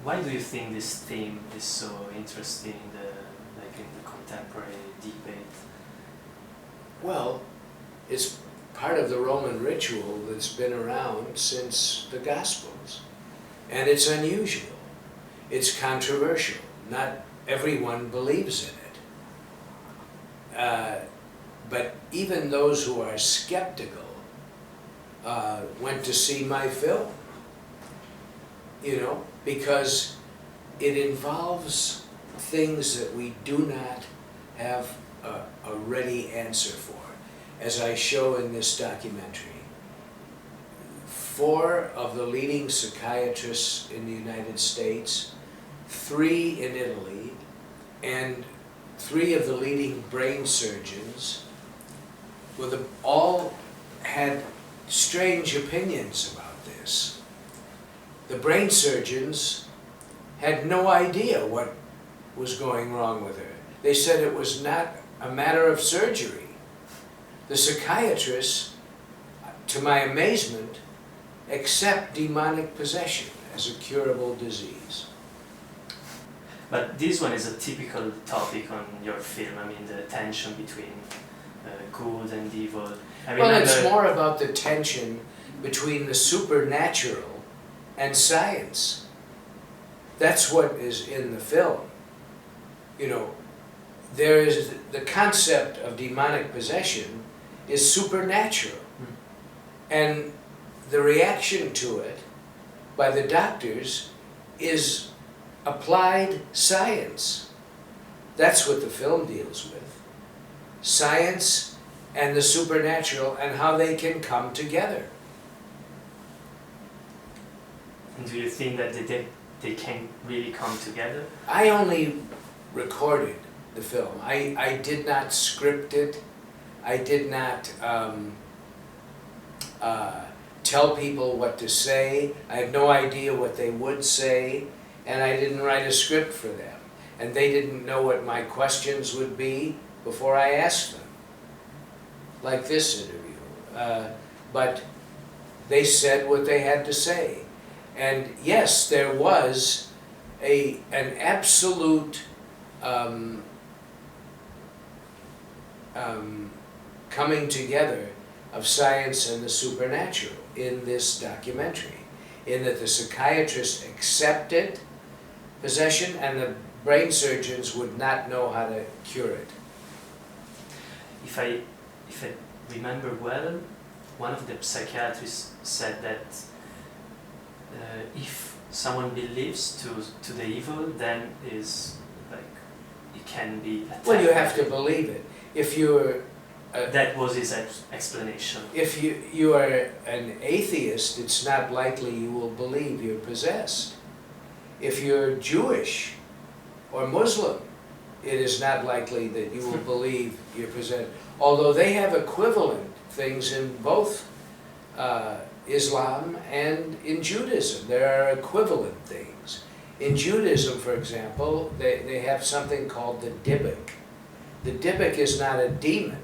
Why do you think this theme is so interesting in the contemporary debate? Well, it's part of the Roman ritual that's been around since the Gospels. And it's unusual. It's controversial. Not everyone believes in it. But even those who are skeptical went to see my film, you know, because it involves things that we do not have a ready answer for. As I show in this documentary, 4 of the leading psychiatrists in the United States, 3 in Italy, and 3 of the leading brain surgeons all had strange opinions about this. The brain surgeons had no idea what was going wrong with her. They said it was not a matter of surgery. The psychiatrists, to my amazement, accept demonic possession as a curable disease. But this one is a typical topic on your film. I mean, the tension between good and evil. Well, it's more about the tension between the supernatural and science. That's what is in the film. You know, there is the concept of demonic possession is supernatural. And the reaction to it by the doctors is applied science. That's what the film deals with. Science and the supernatural and how they can come together. And do you think that they can really come together? I only recorded the film. I did not script it. I did not tell people what to say. I had no idea what they would say, and I didn't write a script for them. And they didn't know what my questions would be before I asked them, like this interview. But they said what they had to say. And yes, there was an absolute coming together of science and the supernatural in this documentary, in that the psychiatrists accepted possession and the brain surgeons would not know how to cure it. If I remember well, one of the psychiatrists said that if someone believes to the evil, then is like it can be attacked. Well, you have to believe it. If you're that was his explanation. If you are an atheist, it's not likely you will believe you're possessed. If you're Jewish or Muslim, it is not likely that you will believe you're possessed. Although they have equivalent things in both Islam and in Judaism. There are equivalent things. In Judaism, for example, they have something called the Dybbuk. The Dybbuk is not a demon.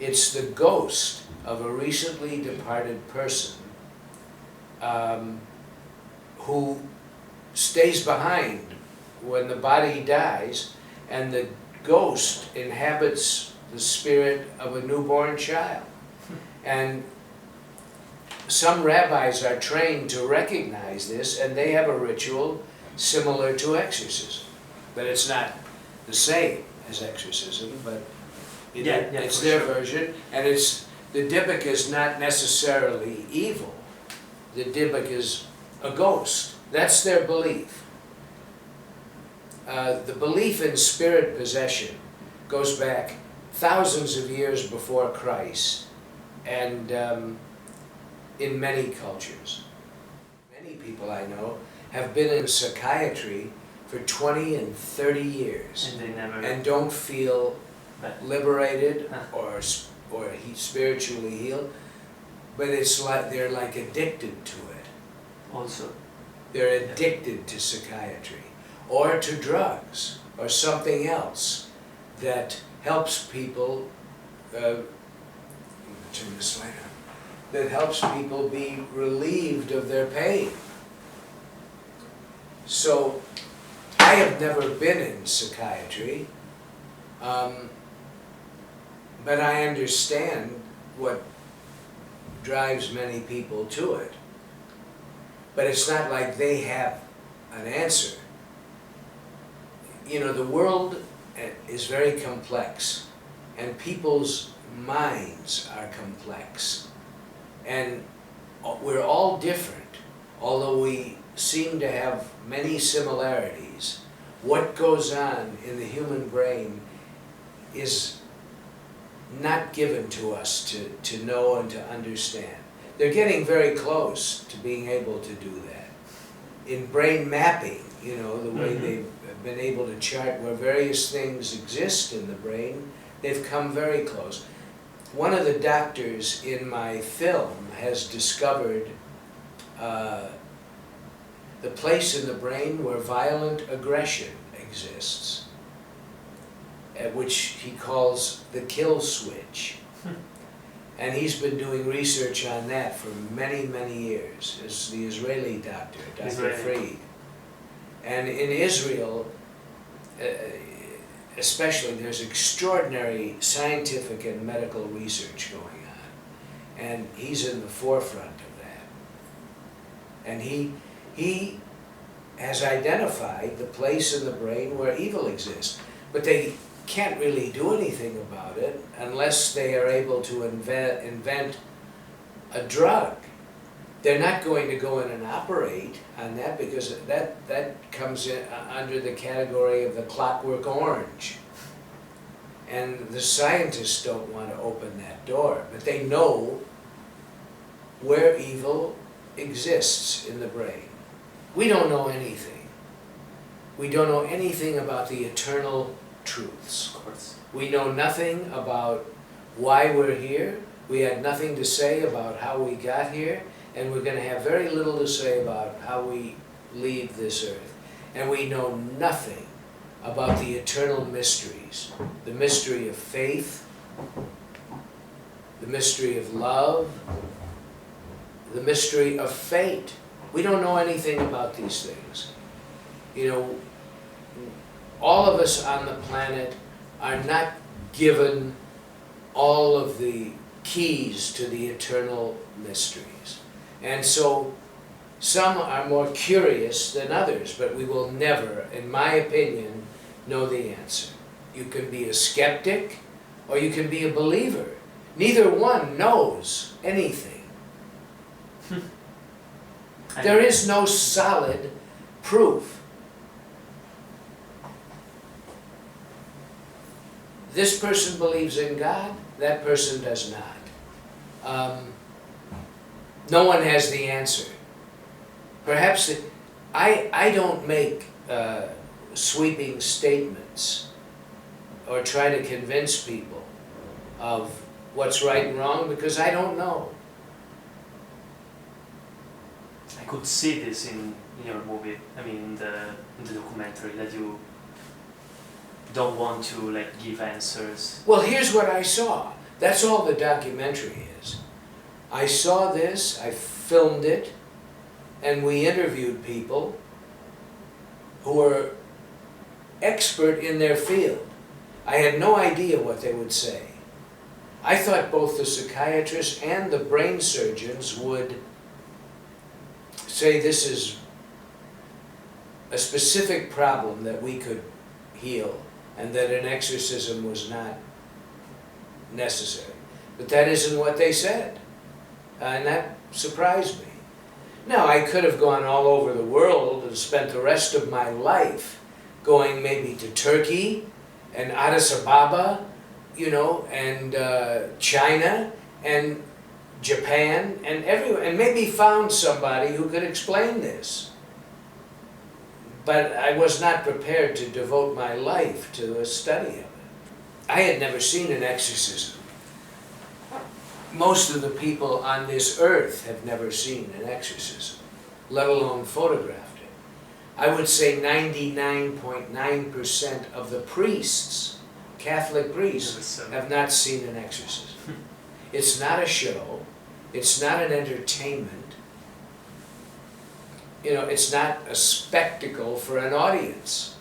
It's the ghost of a recently departed person who stays behind when the body dies, and the ghost inhabits the spirit of a newborn child. And some rabbis are trained to recognize this, and they have a ritual similar to exorcism. But it's not the same as exorcism, but it's their version. And the Dybbuk is not necessarily evil. The Dybbuk is a ghost. That's their belief. The belief in spirit possession goes back thousands of years before Christ, and in many cultures. Many people I know have been in psychiatry for 20 and 30 years And they never and don't feel liberated or spiritually healed, but it's like they're like addicted to it. also. They're addicted to psychiatry or to drugs or something else that helps people, turn this light on, that helps people be relieved of their pain. So I have never been in psychiatry, but I understand what drives many people to it. But it's not like they have an answer. You know, the world is very complex, and people's minds are complex. And we're all different, although we seem to have many similarities. What goes on in the human brain is not given to us to know and to understand. They're getting very close to being able to do that. In brain mapping, you know, the way they've been able to chart where various things exist in the brain, they've come very close. One of the doctors in my film has discovered the place in the brain where violent aggression exists, which he calls the kill switch. And he's been doing research on that for many, many years. It's the Israeli doctor, Dr. Fried. And in Israel, especially, there's extraordinary scientific and medical research going on. And he's in the forefront of that. And he has identified the place in the brain where evil exists. But they can't really do anything about it unless they are able to invent a drug. They're not going to go in and operate on that because that comes in under the category of the clockwork orange. And the scientists don't want to open that door, but they know where evil exists in the brain. We don't know anything. We don't know anything about the eternal truths. Of course. We know nothing about why we're here. We had nothing to say about how we got here, and we're going to have very little to say about how we leave this earth. And we know nothing about the eternal mysteries, the mystery of faith, the mystery of love, the mystery of fate. We don't know anything about these things. You know, all of us on the planet are not given all of the keys to the eternal mysteries. And so some are more curious than others, but we will never, in my opinion, know the answer. You can be a skeptic or you can be a believer. Neither one knows anything. There is no solid proof. This person believes in God, that person does not. No one has the answer. Perhaps I don't make sweeping statements or try to convince people of what's right and wrong because I don't know. I could see this in your movie, I mean in the documentary, that you don't want to like give answers. Well, here's what I saw. That's all the documentary is. I saw this, I filmed it, and we interviewed people who were expert in their field. I had no idea what they would say. I thought both the psychiatrists and the brain surgeons would say this is a specific problem that we could heal and that an exorcism was not necessary. But that isn't what they said. And that surprised me. Now, I could have gone all over the world and spent the rest of my life going maybe to Turkey and Addis Ababa, you know, and China and Japan and everywhere, and maybe found somebody who could explain this. But I was not prepared to devote my life to a study of it. I had never seen an exorcism. Most of the people on this earth have never seen an exorcism, let alone photographed it. I would say 99.9% of the priests, Catholic priests, have not seen an exorcism. It's not a show. It's not an entertainment. you know, it's not a spectacle for an audience.